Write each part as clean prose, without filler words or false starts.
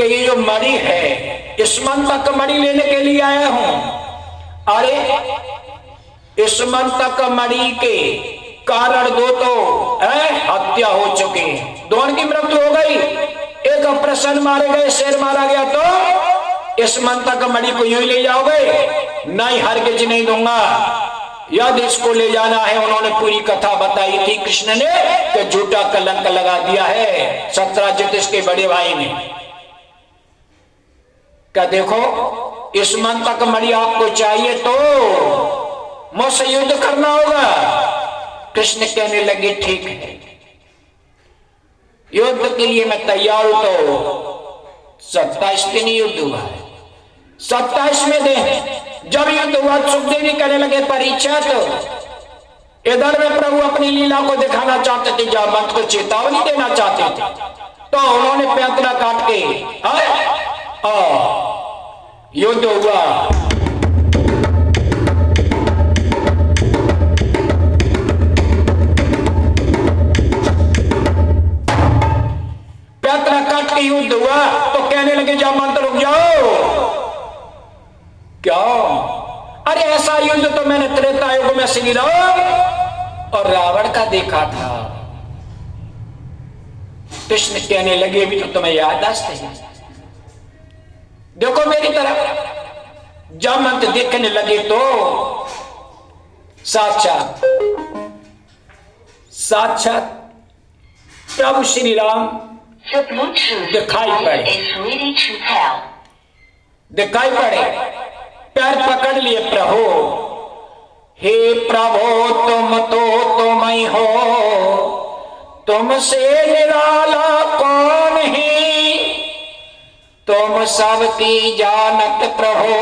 कि ये जो मणि है इस मंतक मणि लेने के लिए आया हूं। अरे इस मंतक मणि के कारण दो तो हत्या हो चुकी है, दोनों की मृत्यु हो गई। एक प्रसन्न मारे गए, शेर मारा गया, तो इस मंतक मणि को यूं ही ले जाओगे? नहीं, हरगिज नहीं दूंगा। यदि इसको ले जाना है, उन्होंने पूरी कथा बताई थी कृष्ण ने कि झूठा कलंक लगा दिया है सत्यजित इसके बड़े भाई ने। क्या देखो, इस मंतक मणि आपको चाहिए तो मुझसे युद्ध करना होगा। कृष्ण कहने लगे ठीक है, युद्ध के लिए मैं तैयार हूं। तो 27 दिन युद्ध हुआ है, 27वें दिन जब युद्ध हुआ, सुखदेव जी कहने लगे परीक्षा। तो इधर में प्रभु अपनी लीला को दिखाना चाहते थे, जामवंत को चेतावनी देना चाहते थे, तो उन्होंने पैंतरा काट के युद्ध हुआ। पैंतरा काट के युद्ध हुआ तो कहने लगे जामवंत रुक जाओ। क्या? अरे ऐसा युद्ध तो मैंने त्रेता युग में श्री राम और रावण का देखा था। कृष्ण कहने लगे भी तो तुम्हें याददाश्त है, देखो मेरी तरफ। जामवंत देखने लगे तो साक्षात प्रभु श्री राम दिखाई पड़े, पैर पकड़ लिए प्रभु। हे प्रभु तुम तो मैं हो, तुमसे निराला कौन है, तुम सबकी जानत प्रभु,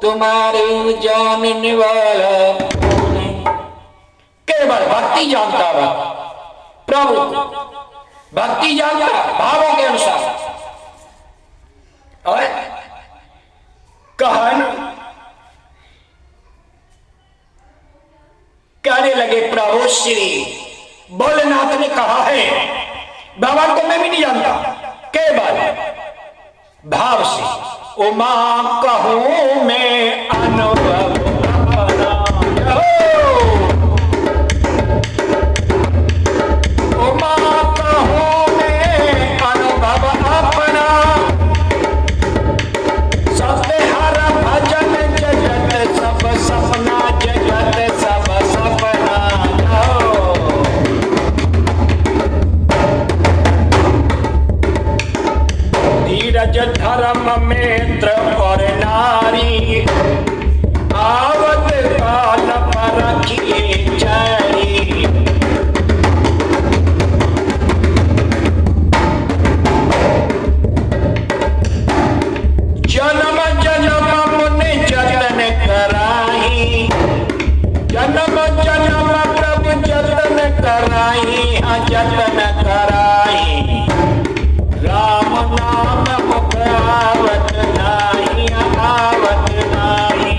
तुम्हारे जानने वाला कौन है। केवल भक्ति जानता वह प्रभु, भक्ति जानता भावों के अनुसार। और कहने लगे प्रभु श्री भोलेनाथ ने कहा है, भगवान को मैं भी नहीं जानता, केवल भाव से उमा कहूं मैं अनुभव अपना, उमा कहूं मैं अनुभव अपना, सब हर भजन जगत सब सपना, जगत सब सपना। धीरज धर्म मित्र और नारी, आवत काल पर रखिए जारी। जन्म जन्म मुनि जतन कराई, जन्म जन्म प्रभु जतन कराई, जतन कराई। राम नाम मुख आवत नाही, आवत नाही।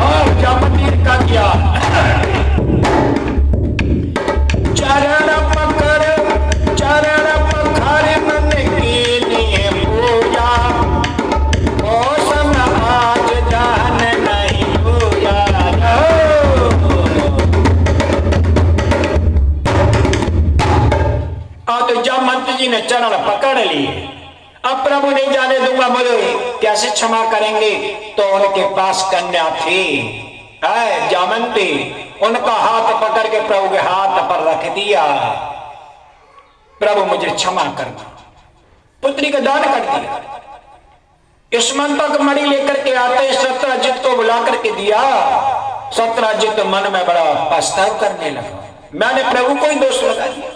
और जामवंत का क्या चरण पकड़, चरण पखार मन के लिए पूजा, मौसम आज जान नहीं पूजा। तो जामवंत जी ने चरण पकड़ लिए। अब प्रभु नहीं जाने दूंगा, मुझे कैसे क्षमा करेंगे? तो उनके पास कन्या थी जामवंती, उनका हाथ पकड़ के प्रभु के हाथ पर रख दिया। प्रभु मुझे क्षमा करना, पुत्री का दान कर दिया। इस मंतक मणि लेकर के आते सत्यजित को बुला करके दिया। सत्यजित मन में बड़ा पछतावा करने लगा, मैंने प्रभु को ही दोष लगा दिया,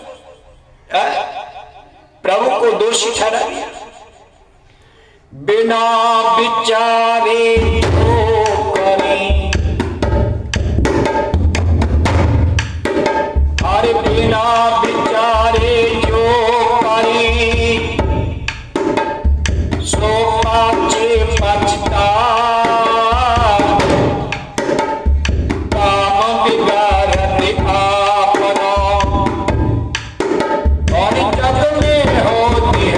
प्रभु को दोषी ठहरा दिया। बिना विचारे तो करें, अरे बिना विचारे जो करे, सो पाछे पछता, काम बिगाड़त आपनो। और जग में होती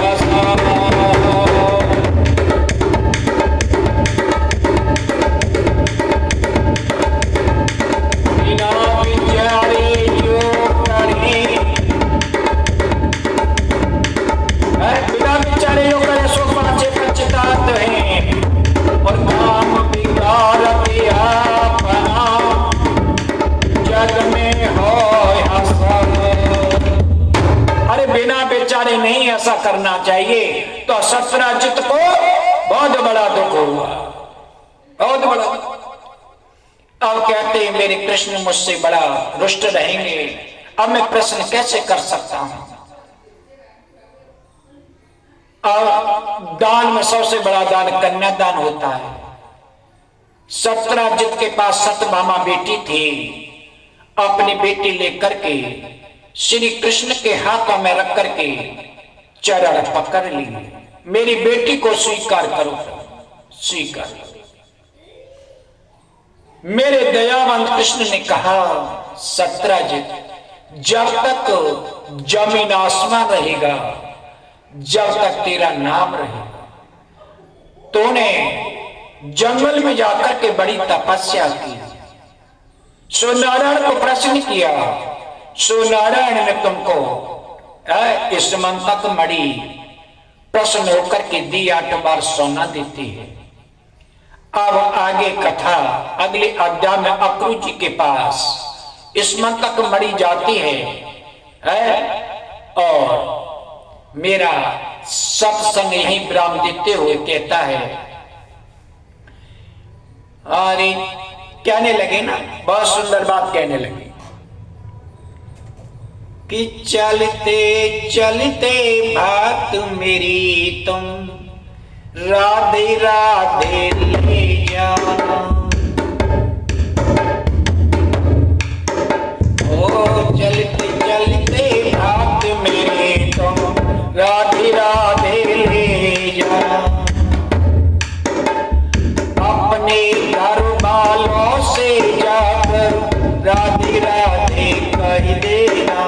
नहीं ऐसा करना चाहिए। तो सत्यराजित को बहुत बड़ा दुख हुआ, बहुत बड़ा। अब कहते हैं मेरे कृष्ण मुझसे बड़ा रुष्ट रहेंगे, अब मैं प्रश्न कैसे कर सकता हूं। अब दान में सबसे बड़ा दान कन्यादान होता है। सत्यराजित के पास सत्यभामा बेटी थी, अपनी बेटी लेकर के श्री कृष्ण के हाथों में रख करके चरण पकड़ ली, मेरी बेटी को स्वीकार करो, स्वीकार करो। मेरे दयावंत कृष्ण ने कहा सत्यराजित, जब तक जमीन आसमान रहेगा, जब तक तेरा नाम रहेगा, तूने जंगल में जाकर के बड़ी तपस्या की, नारायण को प्रश्न किया, नारायण ने तुमको इस मंतक मणि प्रश्न होकर के दी 8 बार सोना देती है। अब आगे कथा अगले अध्याय में अक्रू जी के पास इस मंतक मणि जाती है और मेरा सत्संग यही विराम देते हुए कहता है, अरे कहने लगे ना, बहुत सुंदर बात कहने लगे कि चलते चलते बात मेरी तुम राधे राधे ले जाना, ओ चलते चलते बात मेरी तुम राधे राधे ले जाना, अपने घर वालों से जाकर राधे राधे कह देना,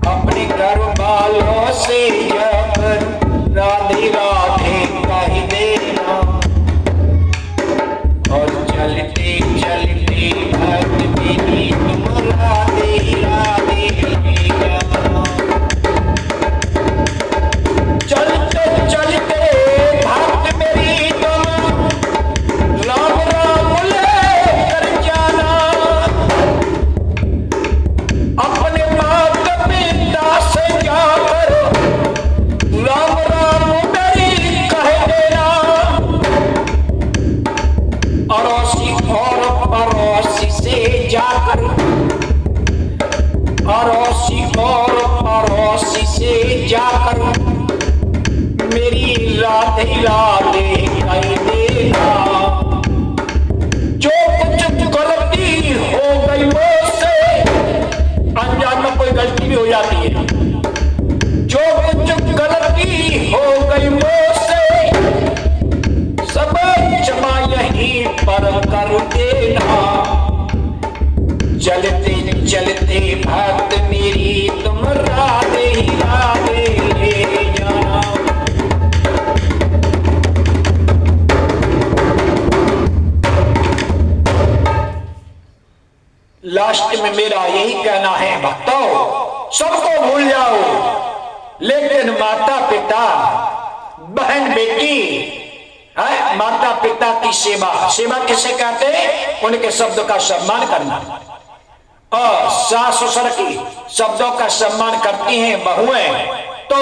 अपने घर वालों से जाकर राधे राधे कह देना, और चलते चलते भक्त मेरी तुम राधे राधे ले जाना, चलते चलते भक्त मेरी तुम राम राम लेकर जाना, अपने माता पिता से जाकर राम राम मेरी कह देना, अड़ोसी और पड़ोसी से जाकर, अड़ोसी और पड़ोसी से जाकर मेरी राधे राधे कह देना, जो कुछ गलती हो गई मुझसे, अनजान में कोई गलती भी हो जाती है, जो कुछ गलती हो गई मुझसे सब क्षमा यहीं पर कर देना, चलते चलते भक्त मेरी तुम राधे राधे ले जाना। लास्ट में मेरा यही कहना है भक्तों, सबको भूल जाओ, लेकिन माता पिता बहन बेटी माता पिता की सेवा, सेवा किसे कहते हैं? उनके शब्दों का सम्मान करना, और सास ससुर की शब्दों का सम्मान करती हैं बहुएं, तो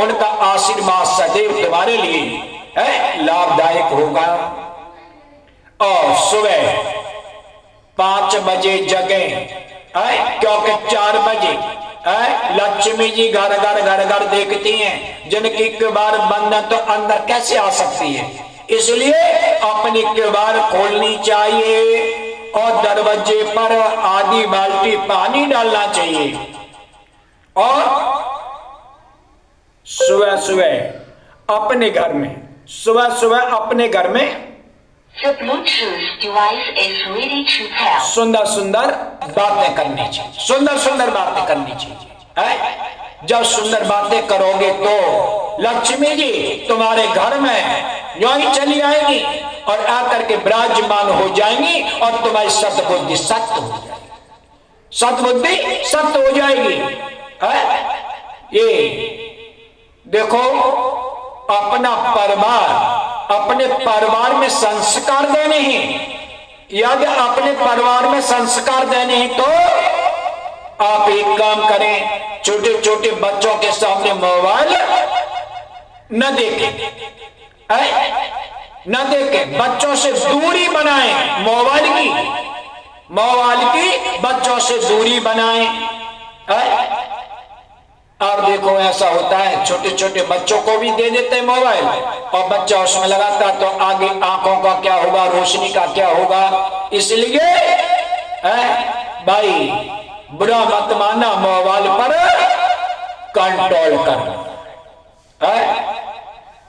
उनका आशीर्वाद सदैव तुम्हारे लिए लाभदायक होगा। और सुबह 5 बजे जगे, क्योंकि 4 बजे लक्ष्मी जी घर घर घर घर देखती हैं, जिनकी किवाड़ बंद है तो अंदर कैसे आ सकती है, इसलिए अपनी किवाड़ खोलनी चाहिए और दरवाजे पर आधी बाल्टी पानी डालना चाहिए। और सुबह सुबह अपने घर में, सुबह सुबह अपने घर में The Bluetooth device is ready to pair. सुंदर सुंदर बातें करनी चाहिए, सुंदर सुंदर बातें करनी चाहिए। जब सुंदर बातें करोगे तो लक्ष्मी जी तुम्हारे घर में यूं ही चली आएगी और आकर के विराजमान हो जाएंगी, और तुम्हारी सतबुद्धि सत्य हो जाएगी, सतबुद्धि सत्य हो जाएगी। ये देखो, अपना परिवार, अपने परिवार में संस्कार देने हैं, यदि अपने परिवार में संस्कार देने हैं तो आप एक काम करें, छोटे छोटे बच्चों के सामने मोबाइल न देखे, न देखे, बच्चों से दूरी बनाएं, मोबाइल की बच्चों से दूरी बनाएं। और देखो ऐसा होता है, छोटे छोटे बच्चों को भी दे देते हैं मोबाइल, और बच्चा उसमें लगाता तो आगे आंखों का क्या होगा, रोशनी का क्या होगा। इसलिए भाई बुरा मत मानना, मोबाइल पर कंट्रोल करो,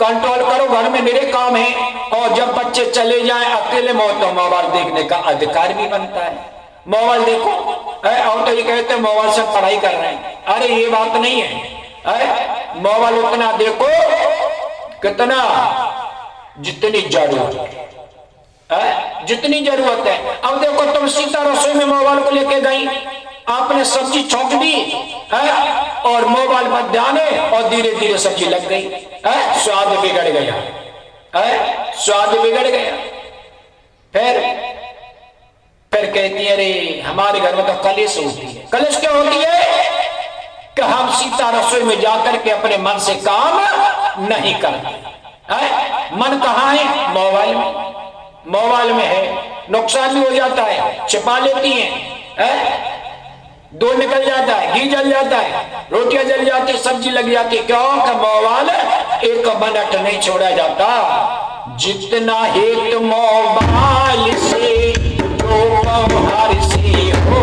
कंट्रोल करो। घर में मेरे काम है, और जब बच्चे चले जाएं अकेले में तो मोबाइल देखने का अधिकार भी बनता है। मोबाइल देखो, और तो ये कहते हैं मोबाइल से पढ़ाई कर रहे हैं। अरे ये बात नहीं है, मोबाइल उतना देखो कितना जितनी जरूरत है, जितनी जरूरत है। अब देखो तुम सीता रसोई में मोबाइल को लेके गई, आपने सब्जी छौंक दी और मोबाइल पर ध्यान है, और धीरे धीरे सब्जी लग गई, स्वाद बिगड़ गया, स्वाद बिगड़ गया। फिर कहती है अरे हमारे घर में तो कलेश होती है। कलेश क्या होती है कि हम सीता रसोई में जाकर के अपने मन से काम नहीं करते। मन कहाँ है? मोबाइल में, मोबाइल में है। नुकसान भी हो जाता है, छिपा लेती हैं, दूध निकल जाता है, घी जल जाता है, रोटियां जल जाती, सब्जी लग जाती। क्यों? कि मोबाइल एक मिनट नहीं छोड़ा जाता। जितना हित मोबाइल से जो व्यवहार से हो,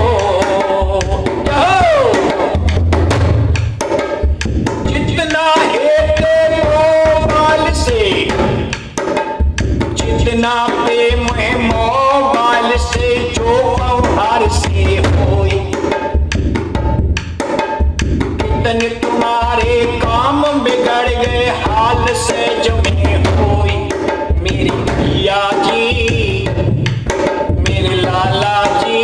जितना हित मोबाइल से, जितना प्रेम है मोबाइल से जो व्यवहार से हो, कितने तुम्हारे काम बिगड़ गए हाल से जो में होई। मेरी भैया जी, मेरे लाला जी,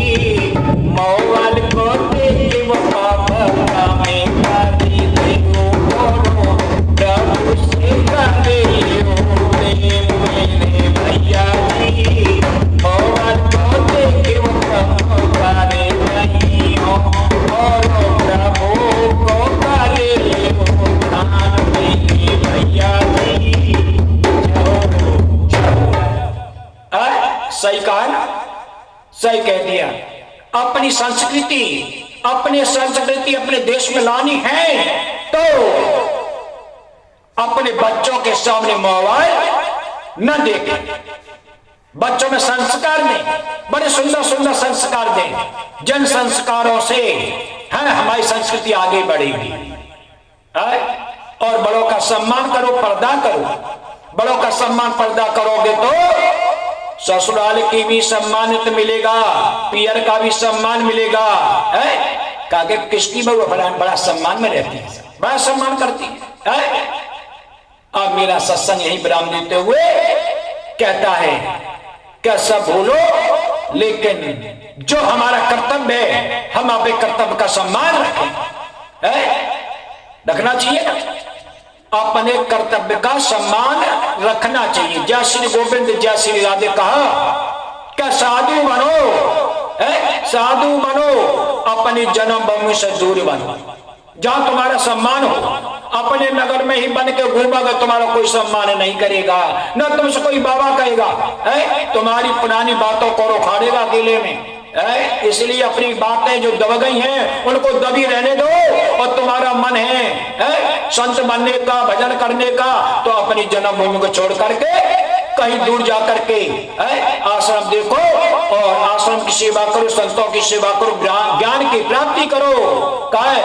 मोबाइल को देखे वो पापा में गाली देओ, प्रभु से गालियो मेरे भैया जी, मोबाइल को देखे वो पापा में नहीं हो, और प्रभु को गालियो खान मेरे भैया जी। सही कहा ना, सही कह दिया। अपनी संस्कृति, अपनी संस्कृति अपने देश में लानी है तो अपने बच्चों के सामने मोबाइल न देखें, बच्चों में संस्कार दें, बड़े सुंदर सुंदर संस्कार दें। जन संस्कारों से है हमारी संस्कृति आगे बढ़ेगी। और बड़ों का सम्मान करो, पर्दा करो। बड़ों का सम्मान पर्दा करोगे तो ससुराल की भी सम्मानित मिलेगा, पियर का भी सम्मान मिलेगा। काके किसकी बहू बड़ा सम्मान में रहती है, बड़ा सम्मान करती है। अब मेरा सत्संग यही विराम देते हुए कहता है क्या सब भूलो, लेकिन जो हमारा कर्तव्य है हम अपने कर्तव्य का सम्मान रखें, रखना चाहिए। अपने कर्तव्य का सम्मान रखना चाहिए। जय श्री गोविंद, जय श्री राधे कहा क्या साधु बनो, साधु बनो, अपनी जन्मभूमि से दूर बनो, जहां तुम्हारा सम्मान हो। अपने नगर में ही बन के घूमोगे, तुम्हारा कोई सम्मान नहीं करेगा, न तुमसे कोई बाबा कहेगा, तुम्हारी पुरानी बातों को उखाड़ेगा अकेले में। इसलिए अपनी बातें जो दब गई हैं उनको दबी रहने दो, और तुम्हारा मन है संत बनने का, भजन करने का, तो अपनी जन्मभूमि को छोड़ करके कहीं दूर जाकर के आश्रम देखो, और आश्रम की सेवा करो, संतों की सेवा करो, ज्ञान की प्राप्ति करो। कहे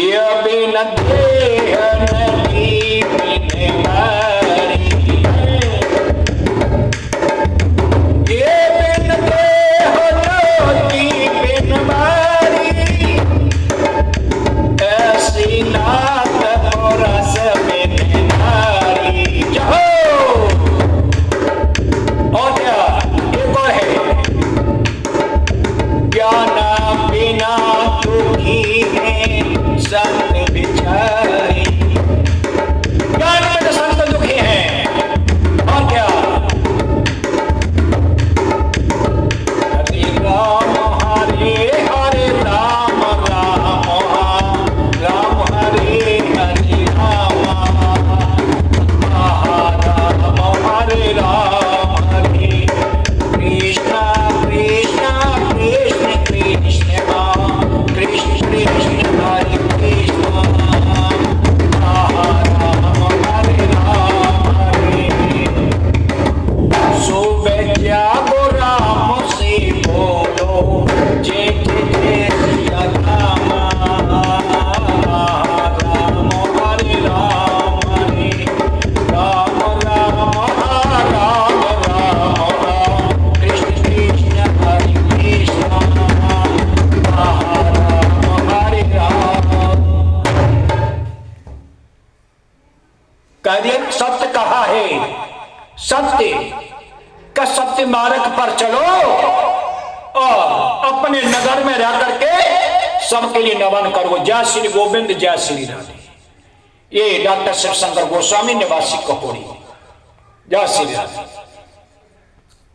ये बिन देह नहीं बिन मारी, ये बिन देह नहीं बिन मारी, ऐसी नाथ और रस बिन नारी। और क्या एक और है, ज्ञान बिना दुखी है संत बिचारी, सत्य कहा है, सत्य का सत्य मार्ग पर चलो और अपने नगर में रह करके सबके लिए नमन करो। जय श्री गोविंद, जय श्री राधे। ये डॉक्टर शिवशंकर गोस्वामी निवासी कपोरी। जय श्री राधे।